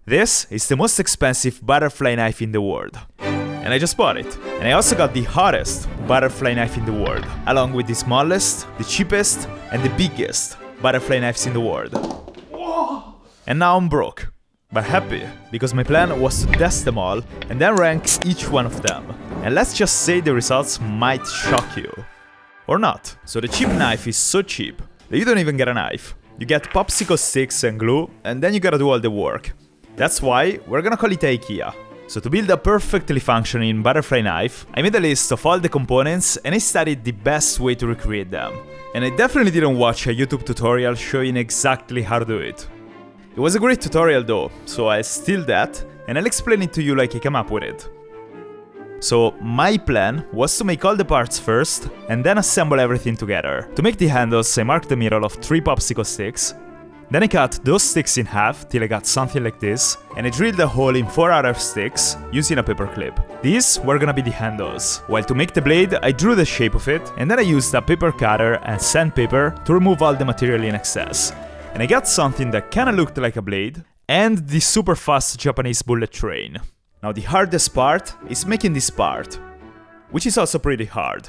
This is the most expensive butterfly knife in the world. And I just bought it. And I also got the hottest butterfly knife in the world, along with the smallest, the cheapest, and the biggest butterfly knives in the world. And now I'm broke, but happy, because my plan was to test them all and then rank each one of them. And let's just say the results might shock you. Or not. So the cheap knife is so cheap that you don't even get a knife. You get popsicle sticks and glue, and then you gotta do all the work. That's why we're gonna call it IKEA. So to build a perfectly functioning butterfly knife, I made a list of all the components and I studied the best way to recreate them. And I definitely didn't watch a YouTube tutorial showing exactly how to do it. It was a great tutorial though, so I'll steal that and I'll explain it to you like I came up with it. So my plan was to make all the parts first and then assemble everything together. To make the handles, I marked the middle of 3 popsicle sticks. Then I cut those sticks in half till I got something like this, and I drilled a hole in 4 other sticks using a paper clip. These were gonna be the handles, while to make the blade I drew the shape of it, and then I used a paper cutter and sandpaper to remove all the material in excess. And I got something that kinda looked like a blade, and the super fast Japanese bullet train. Now the hardest part is making this part, which is also pretty hard.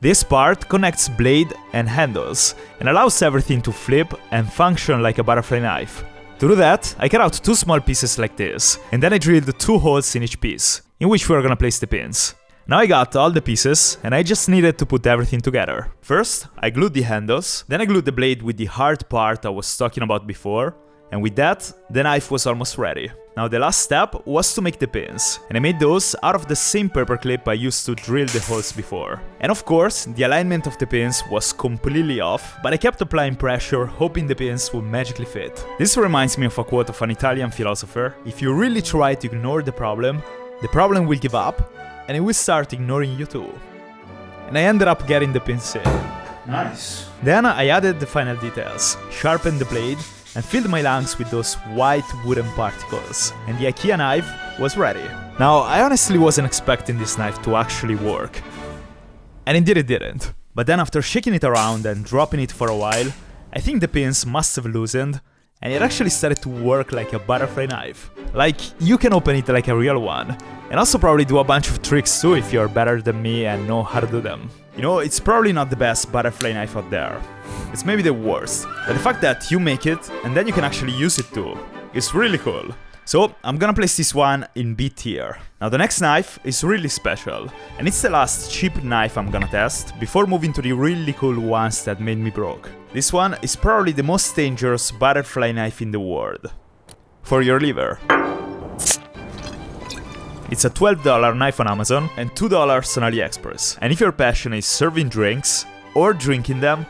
This part connects blade and handles, and allows everything to flip and function like a butterfly knife. To do that, I cut out 2 small pieces like this, and then I drilled 2 holes in each piece, in which we're gonna place the pins. Now I got all the pieces, and I just needed to put everything together. First, I glued the handles, then I glued the blade with the hard part I was talking about before, and with that, the knife was almost ready. Now the last step was to make the pins, and I made those out of the same paper clip I used to drill the holes before. And of course, the alignment of the pins was completely off, but I kept applying pressure, hoping the pins would magically fit. This reminds me of a quote of an Italian philosopher: if you really try to ignore the problem will give up, and it will start ignoring you too. And I ended up getting the pins in. Nice. Then I added the final details, sharpened the blade, and filled my lungs with those white wooden particles, and the IKEA knife was ready. Now, I honestly wasn't expecting this knife to actually work. And indeed it didn't. But then after shaking it around and dropping it for a while, I think the pins must have loosened, and it actually started to work like a butterfly knife. Like, you can open it like a real one, and also probably do a bunch of tricks too if you're better than me and know how to do them. You know, it's probably not the best butterfly knife out there. It's maybe the worst, but the fact that you make it and then you can actually use it too is really cool. So I'm gonna place this one in B tier. Now the next knife is really special, and it's the last cheap knife I'm gonna test before moving to the really cool ones that made me broke. This one is probably the most dangerous butterfly knife in the world. For your liver. It's a $12 knife on Amazon and $2 on AliExpress. And if your passion is serving drinks, or drinking them,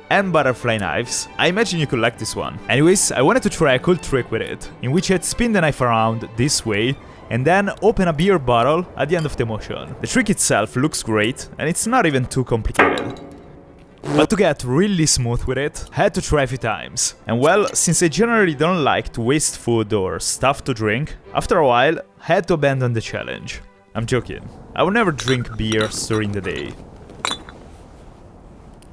and butterfly knives, I imagine you could like this one. Anyways, I wanted to try a cool trick with it, in which I'd spin the knife around this way, and then open a beer bottle at the end of the motion. The trick itself looks great, and it's not even too complicated. But to get really smooth with it, I had to try a few times. And well, since I generally don't like to waste food or stuff to drink, after a while, I had to abandon the challenge. I'm joking. I would never drink beers during the day.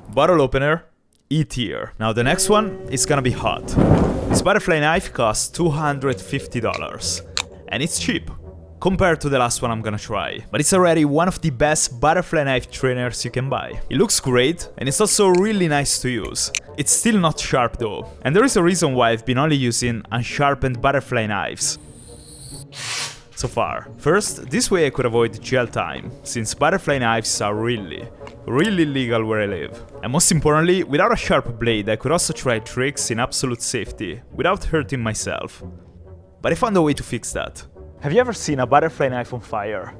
Bottle opener, E tier. Now the next one is gonna be hot. This butterfly knife costs $250, and it's cheap compared to the last one I'm gonna try. But it's already one of the best butterfly knife trainers you can buy. It looks great, and it's also really nice to use. It's still not sharp though, and there is a reason why I've been only using unsharpened butterfly knives so far. First, this way I could avoid jail time, since butterfly knives are really illegal where I live. And most importantly, without a sharp blade I could also try tricks in absolute safety, without hurting myself. But I found a way to fix that. Have you ever seen a butterfly knife on fire?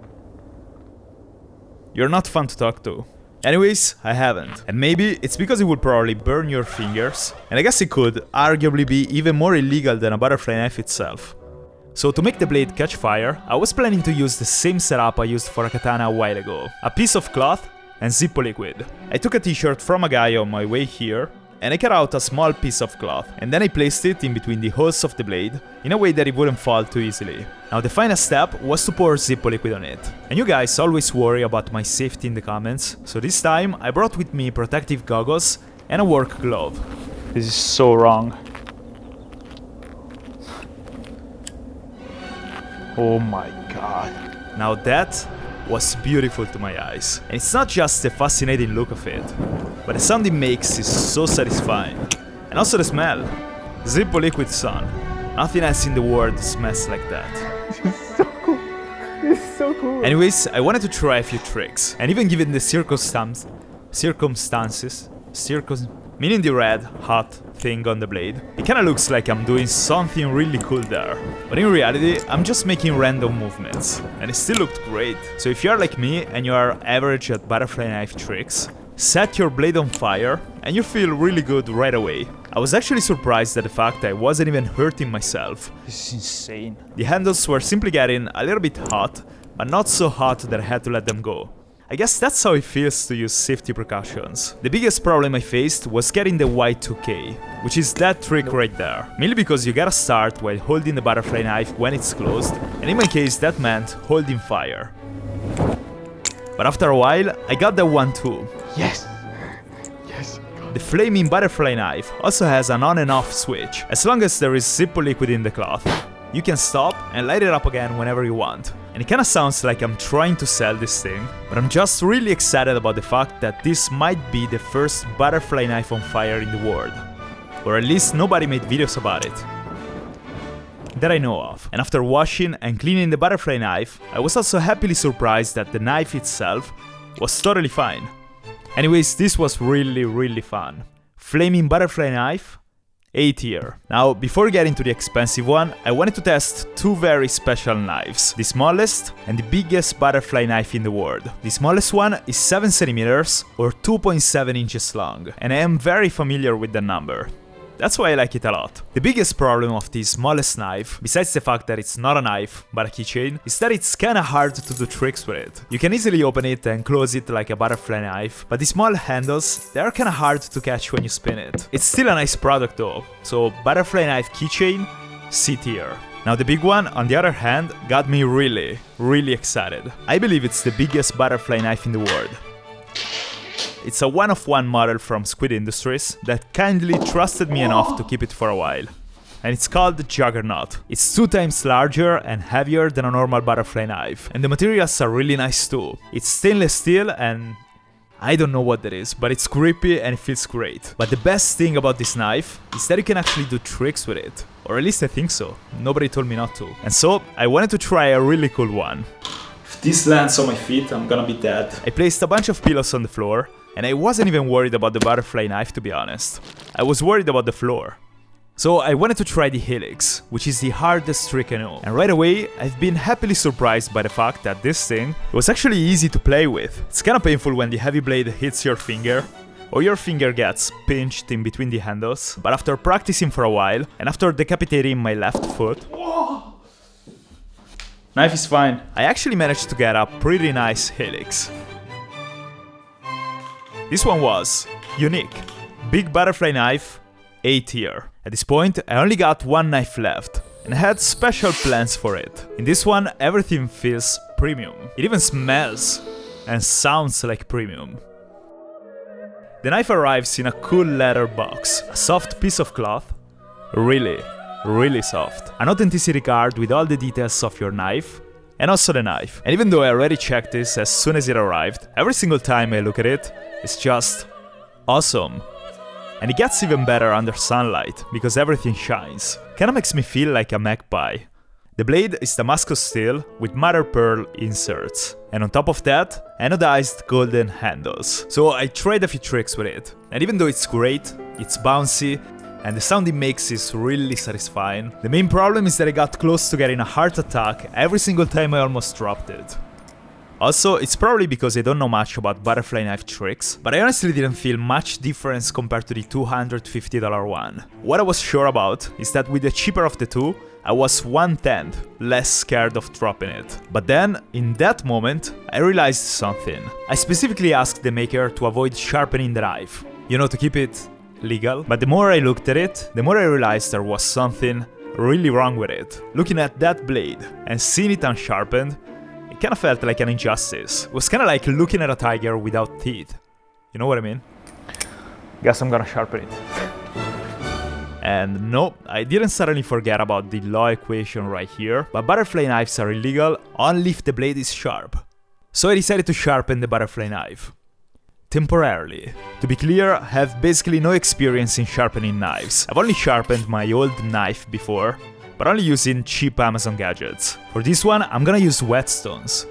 You're not fun to talk to. Anyways, I haven't. And maybe it's because it would probably burn your fingers, and I guess it could arguably be even more illegal than a butterfly knife itself. So to make the blade catch fire, I was planning to use the same setup I used for a katana a while ago. A piece of cloth and Zippo liquid. I took a t-shirt from a guy on my way here, and I cut out a small piece of cloth, and then I placed it in between the holes of the blade, in a way that it wouldn't fall too easily. Now the final step was to pour Zippo liquid on it. And you guys always worry about my safety in the comments, so this time I brought with me protective goggles and a work glove. This is so wrong. Oh my god. Now that was beautiful to my eyes. And it's not just the fascinating look of it, but the sound it makes is so satisfying. And also the smell. Zippo Liquid Sun. Nothing else in the world smells like that. It's so cool. It's so cool. Anyways, I wanted to try a few tricks. And even given the circumstances, meaning the red, hot thing on the blade, it kinda looks like I'm doing something really cool there. But in reality, I'm just making random movements, and it still looked great. So if you're like me and you are average at butterfly knife tricks, set your blade on fire and you feel really good right away. I was actually surprised at the fact that I wasn't even hurting myself. This is insane. The handles were simply getting a little bit hot, but not so hot that I had to let them go. I guess that's how it feels to use safety precautions. The biggest problem I faced was getting the Y2K, which is that trick right there. Mainly because you gotta start while holding the butterfly knife when it's closed, and in my case that meant holding fire. But after a while, I got that one too. Yes. Yes. The flaming butterfly knife also has an on and off switch. As long as there is Zippo liquid in the cloth, you can stop and light it up again whenever you want. And it kinda sounds like I'm trying to sell this thing, but I'm just really excited about the fact that this might be the first butterfly knife on fire in the world. Or at least nobody made videos about it that I know of. And after washing and cleaning the butterfly knife, I was also happily surprised that the knife itself was totally fine. Anyways, this was really fun. Flaming butterfly knife, A tier. Now, before getting to the expensive one, I wanted to test two very special knives. The smallest and the biggest butterfly knife in the world. The smallest one is 7 cm or 2.7 inches long, and I am very familiar with the number. That's why I like it a lot. The biggest problem of the smallest knife, besides the fact that it's not a knife, but a keychain, is that it's kinda hard to do tricks with it. You can easily open it and close it like a butterfly knife, but the small handles, they are kinda hard to catch when you spin it. It's still a nice product though, so butterfly knife keychain, C tier. Now the big one, on the other hand, got me really excited. I believe it's the biggest butterfly knife in the world. It's a one-of-one model from Squid Industries that kindly trusted me enough to keep it for a while. And it's called the Juggernaut. It's 2 times larger and heavier than a normal butterfly knife. And the materials are really nice too. It's stainless steel and I don't know what that is, but it's grippy and it feels great. But the best thing about this knife is that you can actually do tricks with it. Or at least I think so. Nobody told me not to. And so, I wanted to try a really cool one. If this lands on my feet, I'm gonna be dead. I placed a bunch of pillows on the floor, and I wasn't even worried about the butterfly knife, to be honest. I was worried about the floor. So I wanted to try the Helix, which is the hardest trick I know. And right away, I've been happily surprised by the fact that this thing was actually easy to play with. It's kinda painful when the heavy blade hits your finger, or your finger gets pinched in between the handles, but after practicing for a while, and after decapitating my left foot... Knife is fine. I actually managed to get a pretty nice Helix. This one was unique. Big butterfly knife, A tier. At this point, I only got one knife left, and I had special plans for it. In this one, everything feels premium. It even smells and sounds like premium. The knife arrives in a cool leather box, a soft piece of cloth, really soft. An authenticity card with all the details of your knife, and also the knife. And even though I already checked this as soon as it arrived, every single time I look at it, it's just awesome. And it gets even better under sunlight, because everything shines. Kinda makes me feel like a magpie. The blade is Damascus steel with mother pearl inserts. And on top of that, anodized golden handles. So I tried a few tricks with it. And even though it's great, it's bouncy, and the sound it makes is really satisfying, the main problem is that I got close to getting a heart attack every single time I almost dropped it. Also, it's probably because I don't know much about butterfly knife tricks, but I honestly didn't feel much difference compared to the $250 one. What I was sure about is that with the cheaper of the two, I was 1/10 less scared of dropping it. But then, in that moment, I realized something. I specifically asked the maker to avoid sharpening the knife, you know, to keep it legal. But the more I looked at it, the more I realized there was something really wrong with it. Looking at that blade and seeing it unsharpened, it kinda felt like an injustice. It was kinda like looking at a tiger without teeth. You know what I mean? Guess I'm gonna sharpen it. And no, I didn't suddenly forget about the law equation right here, but butterfly knives are illegal only if the blade is sharp. So I decided to sharpen the butterfly knife. Temporarily. To be clear, I have basically no experience in sharpening knives. I've only sharpened my old knife before, but only using cheap Amazon gadgets. For this one, I'm gonna use whetstones.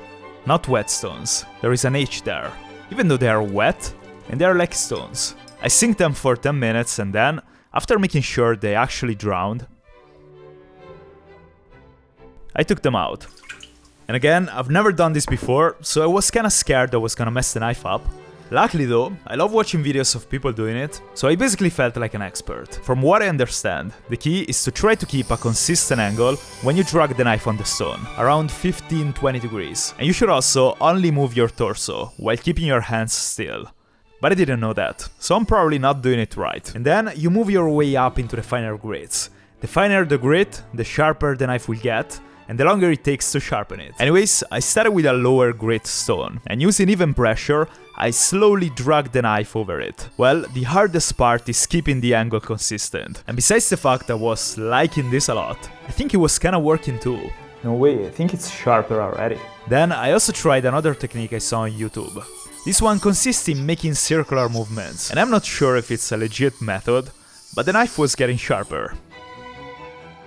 Not whetstones, there is an H there. Even though they are wet, and they are like stones. I sink them for 10 minutes and then, after making sure they actually drowned, I took them out. And again, I've never done this before, so I was kinda scared I was gonna mess the knife up. Luckily though, I love watching videos of people doing it, so I basically felt like an expert. From what I understand, the key is to try to keep a consistent angle when you drag the knife on the stone, around 15-20 degrees. And you should also only move your torso, while keeping your hands still. But I didn't know that, so I'm probably not doing it right. And then you move your way up into the finer grits. The finer the grit, the sharper the knife will get, and the longer it takes to sharpen it. Anyways, I started with a lower grit stone, and using even pressure, I slowly drag the knife over it. Well, the hardest part is keeping the angle consistent. And besides the fact I was liking this a lot, I think it was kinda working too. No way, I think it's sharper already. Then I also tried another technique I saw on YouTube. This one consists in making circular movements, and I'm not sure if it's a legit method, but the knife was getting sharper.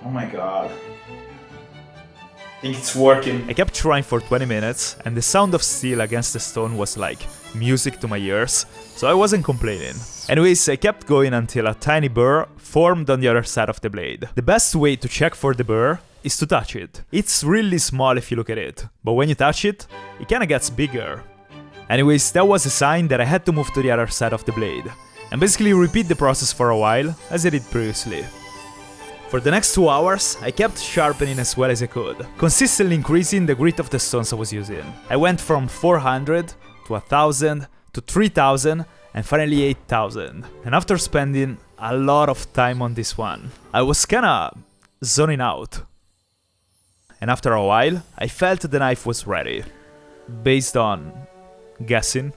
Oh my god. I think it's working. I kept trying for 20 minutes, and the sound of steel against the stone was like music to my ears, so I wasn't complaining. Anyways, I kept going until a tiny burr formed on the other side of the blade. The best way to check for the burr is to touch it. It's really small if you look at it, but when you touch it, it kinda gets bigger. Anyways, that was a sign that I had to move to the other side of the blade, and basically repeat the process for a while, as I did previously. For the next 2 hours, I kept sharpening as well as I could, consistently increasing the grit of the stones I was using. I went from 400 to 1000 to 3000 and finally 8000. And after spending a lot of time on this one, I was kinda zoning out. And after a while, I felt the knife was ready. Based on guessing,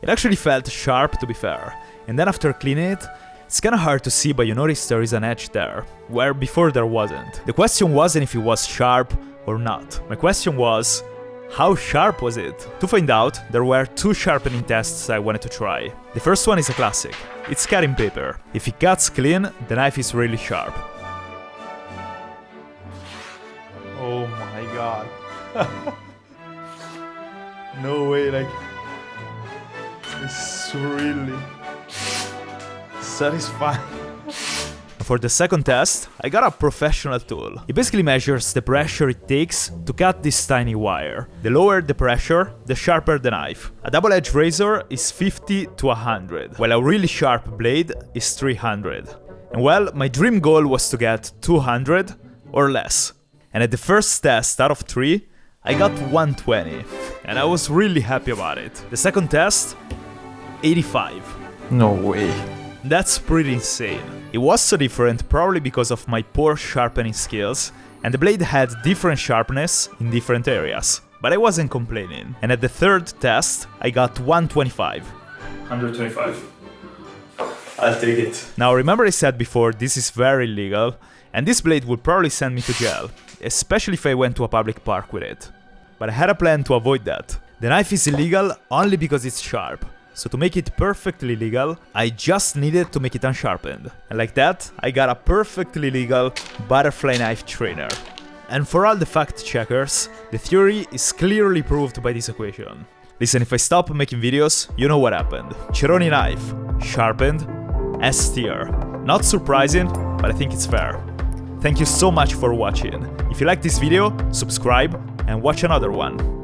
it actually felt sharp to be fair. And then after cleaning it, it's kinda hard to see, but you notice there is an edge there, where before there wasn't. The question wasn't if it was sharp or not. My question was, how sharp was it? To find out, there were 2 sharpening tests I wanted to try. The first one is a classic. It's cutting paper. If it cuts clean, the knife is really sharp. Oh my god. No way, like... It's really... satisfying. For the second test, I got a professional tool. It basically measures the pressure it takes to cut this tiny wire. The lower the pressure, the sharper the knife. A double-edged razor is 50 to 100, while a really sharp blade is 300. And well, my dream goal was to get 200 or less. And at the first test out of 3, I got 120. And I was really happy about it. The second test, 85. No way. That's pretty insane. It was so different probably because of my poor sharpening skills, and the blade had different sharpness in different areas. But I wasn't complaining. And at the third test, I got 125. 125. I'll take it. Now remember I said before, this is very illegal, and this blade would probably send me to jail, especially if I went to a public park with it. But I had a plan to avoid that. The knife is illegal only because it's sharp. So to make it perfectly legal, I just needed to make it unsharpened. And like that, I got a perfectly legal butterfly knife trainer. And for all the fact checkers, the theory is clearly proved by this equation. Listen, if I stop making videos, you know what happened. Ceroni knife, sharpened, S tier. Not surprising, but I think it's fair. Thank you so much for watching. If you like this video, subscribe and watch another one.